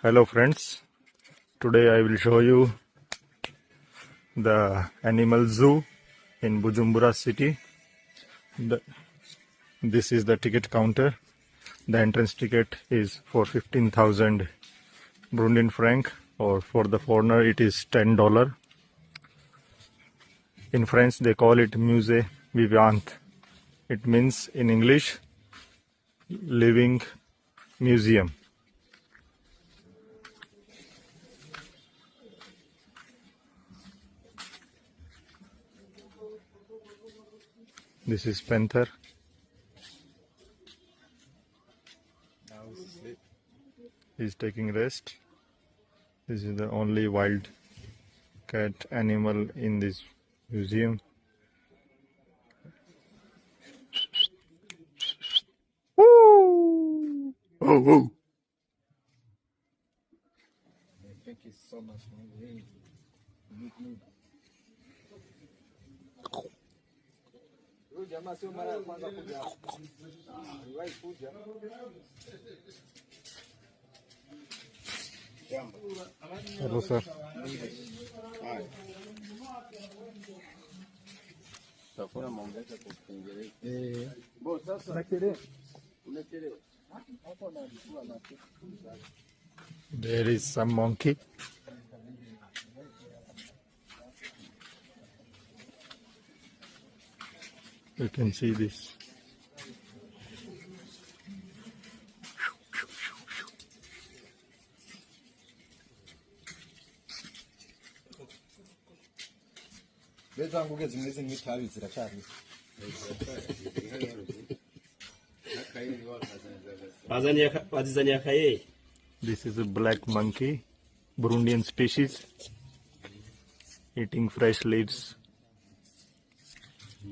Hello friends, today I will show you the animal zoo in Bujumbura city. This is the ticket counter. The entrance ticket is for 15,000 Burundian franc, or for the foreigner it is $10. In French they call it Musée Vivant. It means in English living museum. This is Panther. He's taking rest. This is the only wild cat animal in this museum. Woo! Oh, oh. Thank you so much, man. Hello, sir. There is some monkey. You can see this. This is a black monkey, Burundian species, eating fresh leaves.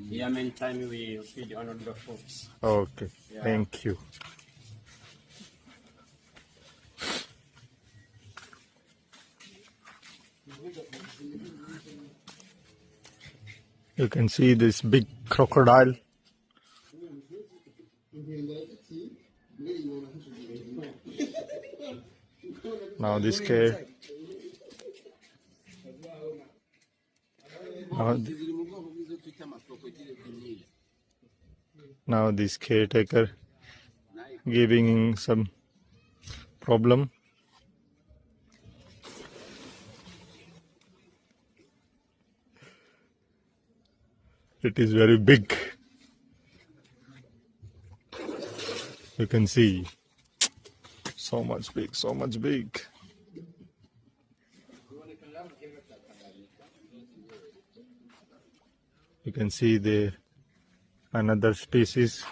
Yeah, many time we feed on the folks. Okay, Yeah. Thank you. You can see this big crocodile. Now this care. Now this caretaker giving some problem. It is very big. You can see so much big, so much big. You can see the another species.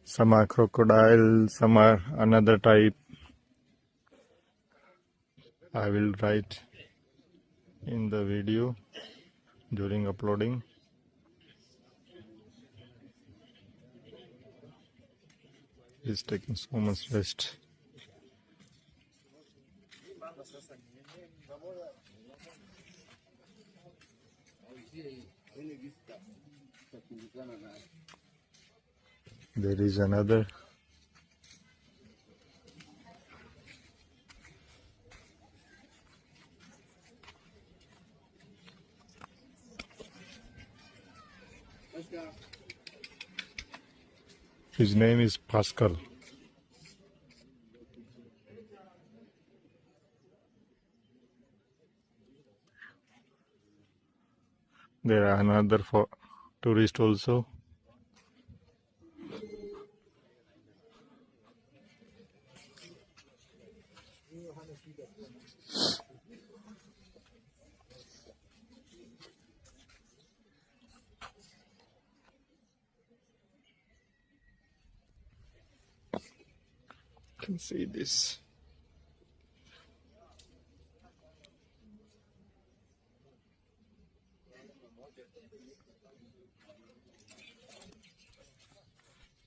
Some are crocodile, some are another type. I will write in the video during uploading. He's taking so much rest. There is another. His name is Pascal. There are another for tourist also. You can see this.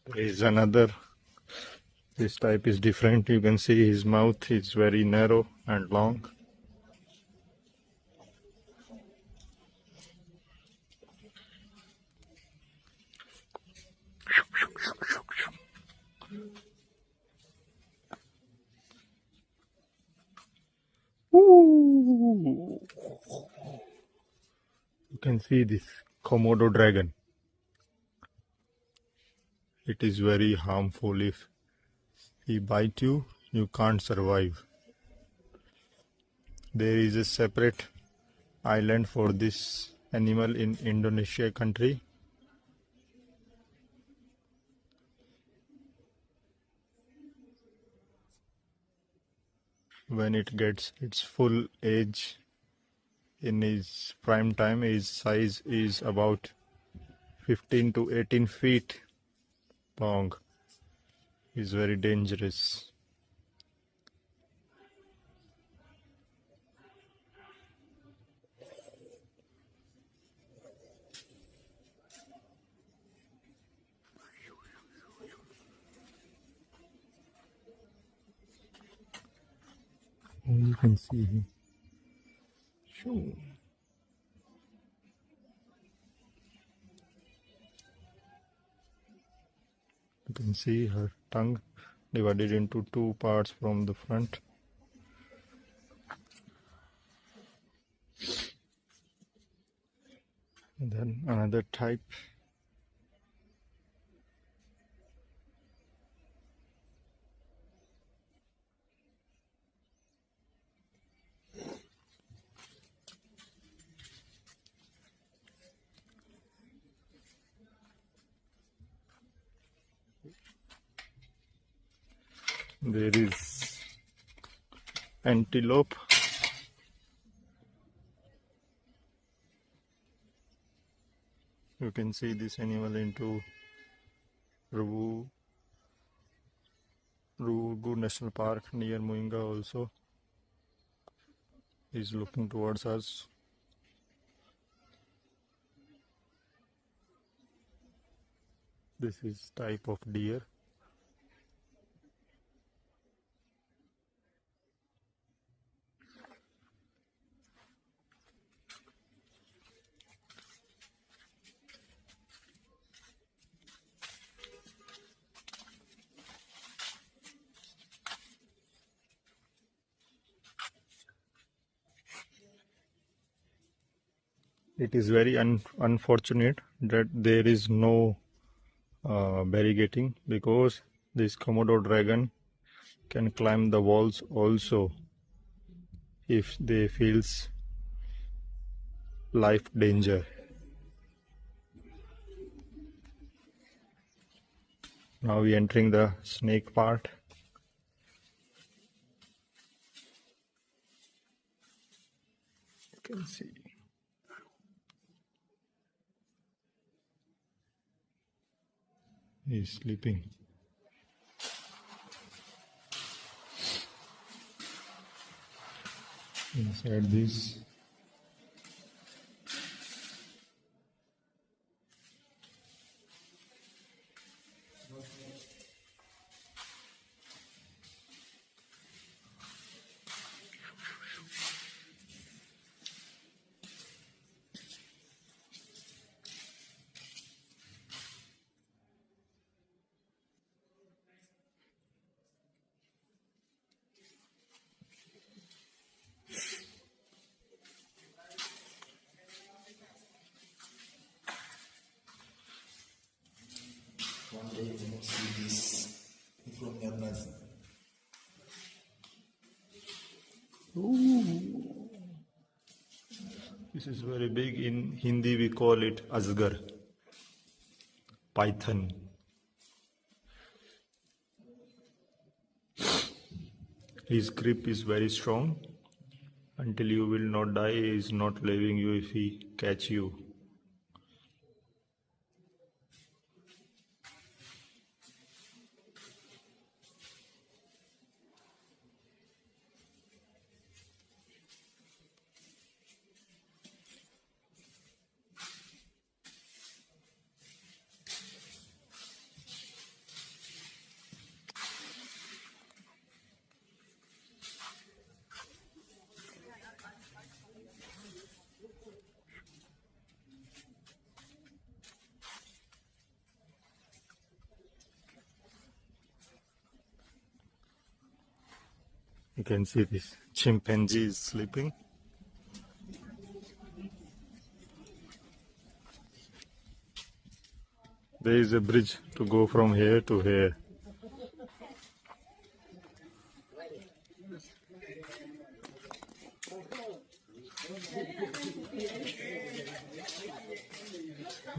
There is another. This type is different. You can see his mouth is very narrow and long. Ooh. You can see this Komodo dragon. It is very harmful. If he bite you, you can't survive. There is a separate island for this animal in Indonesia country. When it gets its full age, in its prime time, its size is about 15 to 18 feet long. Is very dangerous. You can see him. Shoo. You can see her tongue divided into two parts from the front. And then another type. There is antelope. You can see this animal into Rubu National Park near Muinga also. Is looking towards us. This is type of deer. It is very unfortunate that there is no barricading, because this Komodo dragon can climb the walls also if they feels life danger. Now we entering the snake part. You can see. He's sleeping. Inside this. One day we will see this from your nose. This is very big. In Hindi we call it Asgar. Python. His grip is very strong. Until you will not die, he is not leaving you if he catch you. You can see this chimpanzee is sleeping. There is a bridge to go from here to here.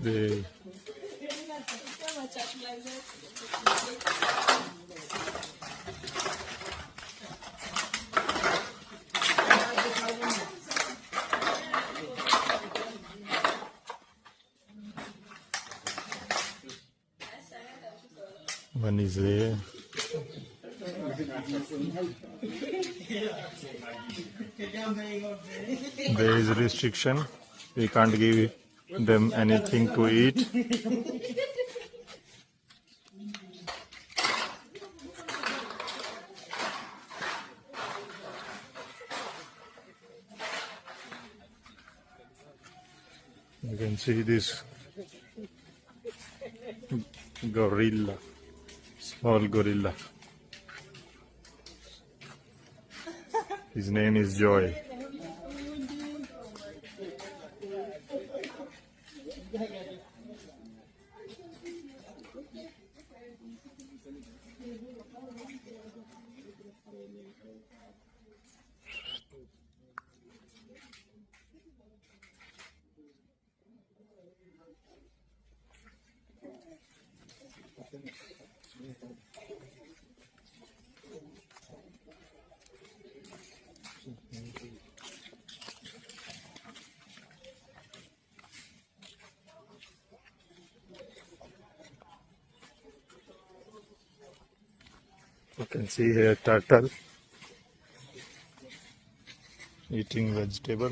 They One is there. There is restriction. We can't give them anything to eat. You can see this gorilla, small gorilla. His name is Joy. You can see here turtle eating vegetable.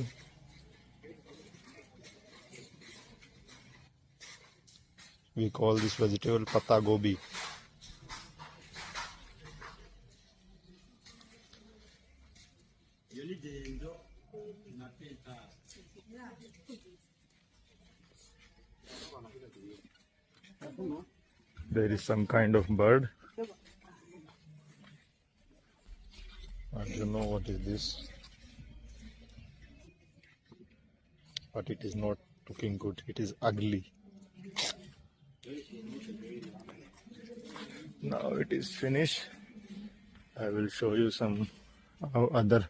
We call this vegetable pata gobi. There is some kind of bird. I don't know what is this, but it is not looking good. It is ugly. Now it is finished. I will show you some other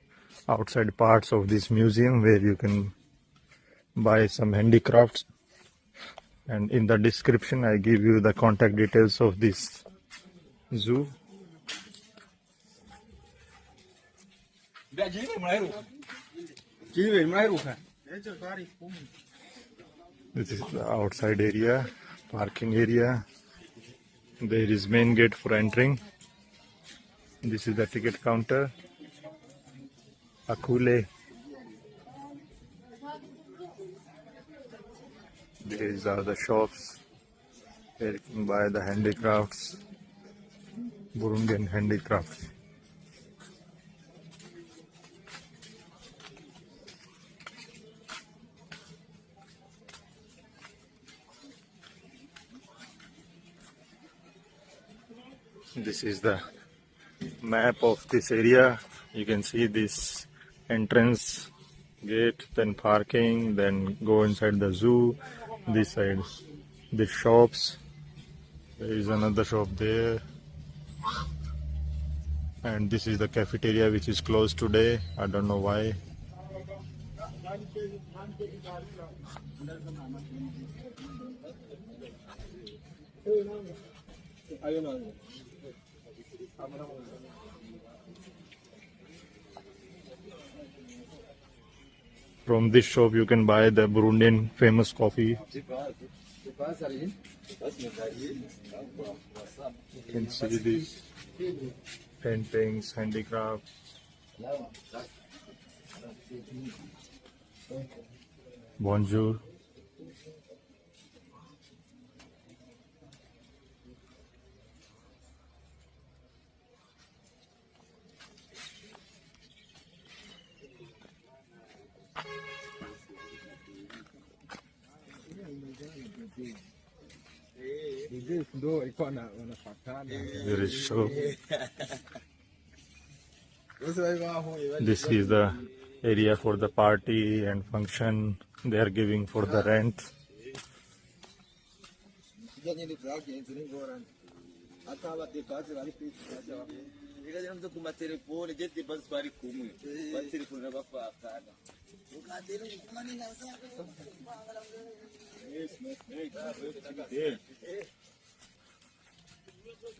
outside parts of this museum where you can buy some handicrafts, and in the description I give you the contact details of this zoo. This is the outside area, parking area. There is main gate for entering. This is the ticket counter. Akule. These are the shops where you can buy the handicrafts, Burundian handicrafts. This is the map of this area. You can see this entrance gate, then parking, then go inside the zoo. This side, the shops. There is another shop there. And this is the cafeteria which is closed today. I don't know why. From this shop you can buy the Burundian famous coffee. You can see these paintings, handicrafts. Bonjour. There is shop. This is the area for the party and function they are giving for the rent. nyine byagenze n'ingorane ataba debaze bari kwitwaza bigaje no ku matelefone je debaze bari kumwe ba telefone n'abafakana ukadero kumani naza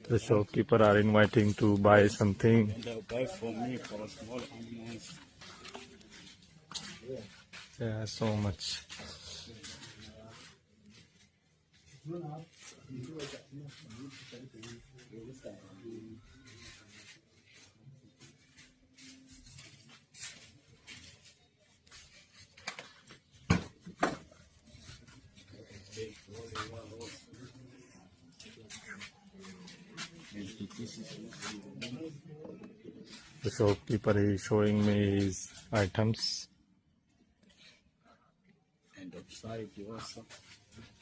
The shopkeeper are inviting to buy something. And they'll buy for me for small animals. Yeah, so much. The shopkeeper is showing me his items. And outside you also.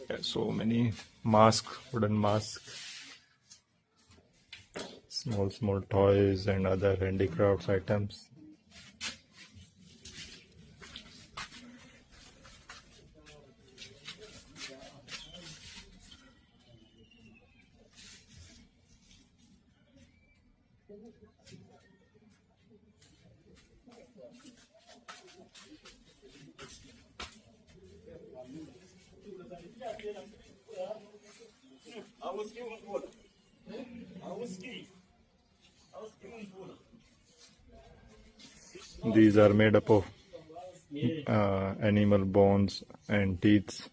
Yeah, so many masks, wooden masks, small toys and other handicrafts items. These are made up of animal bones and teeth.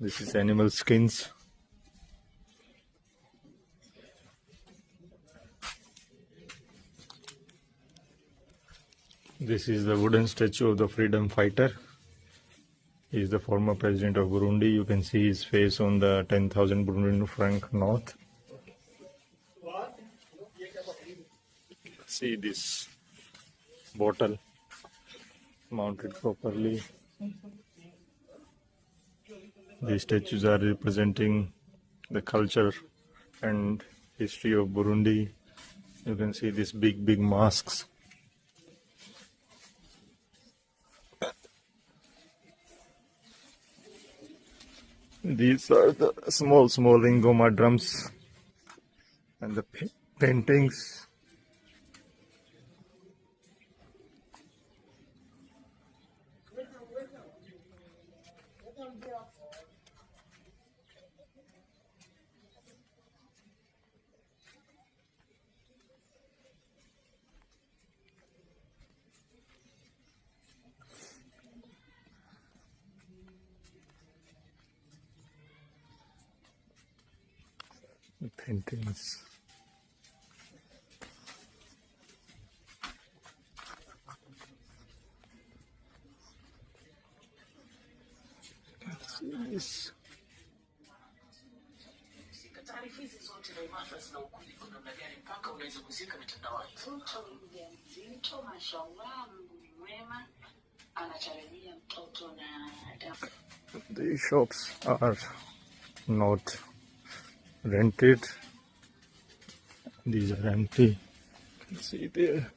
This is animal skins. This is the wooden statue of the freedom fighter. He is the former president of Burundi. You can see his face on the 10,000 Burundian franc note. See this bottle mounted properly. These statues are representing the culture and history of Burundi. You can see these big masks. These are the small ingoma drums and the paintings. Paintings. See this. Taarifa hizi zote na imara zina ukweli kwa namna gani mpaka unaweza kuziweka mitandaoni? Mtoto mjamzito, mashallah, Mungu ni mwema, anatarajia mtoto na These shops are not rented. These are empty. You can see there.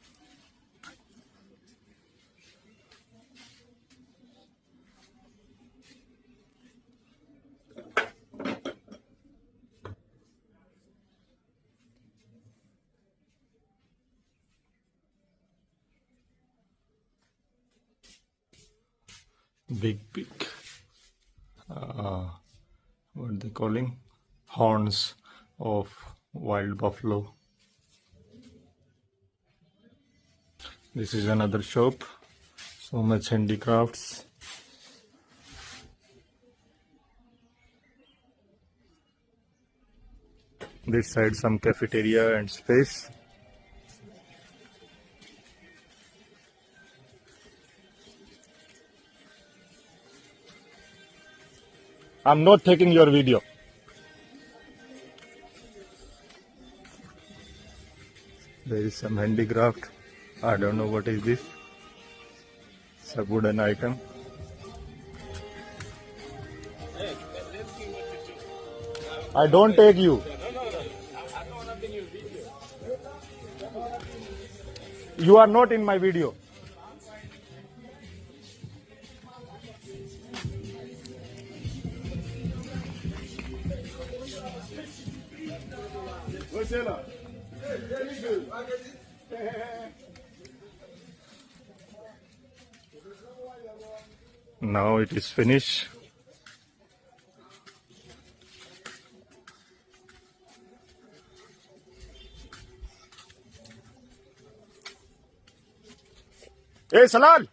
Big what they calling horns of wild buffalo. This is another shop. So much handicrafts. This side some cafeteria and space. I'm not taking your video. There is some handicraft. I don't know what is this. It's a wooden item. I don't take you. You are not in my video. Now it is finished. Hey, Salal!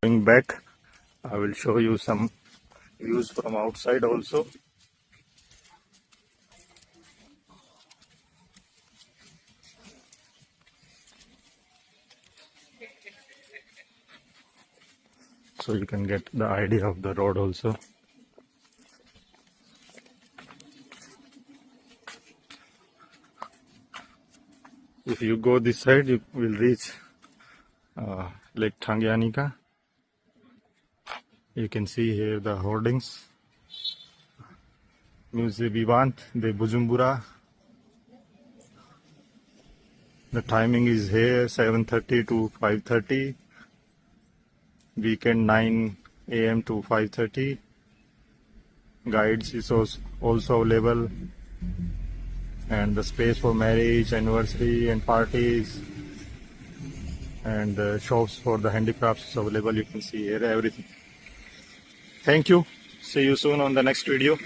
Going back, I will show you some views from outside also. So you can get the idea of the road also. If you go this side, you will reach Lake Tanganyika. You can see here the hoardings. Musée Vivant de Bujumbura. The timing is here 7:30 to 5:30. Weekend 9 a.m. to 5:30. Guides is also available. And the space for marriage, anniversary and parties. And the shops for the handicrafts is available. You can see here everything. Thank you. See you soon on the next video.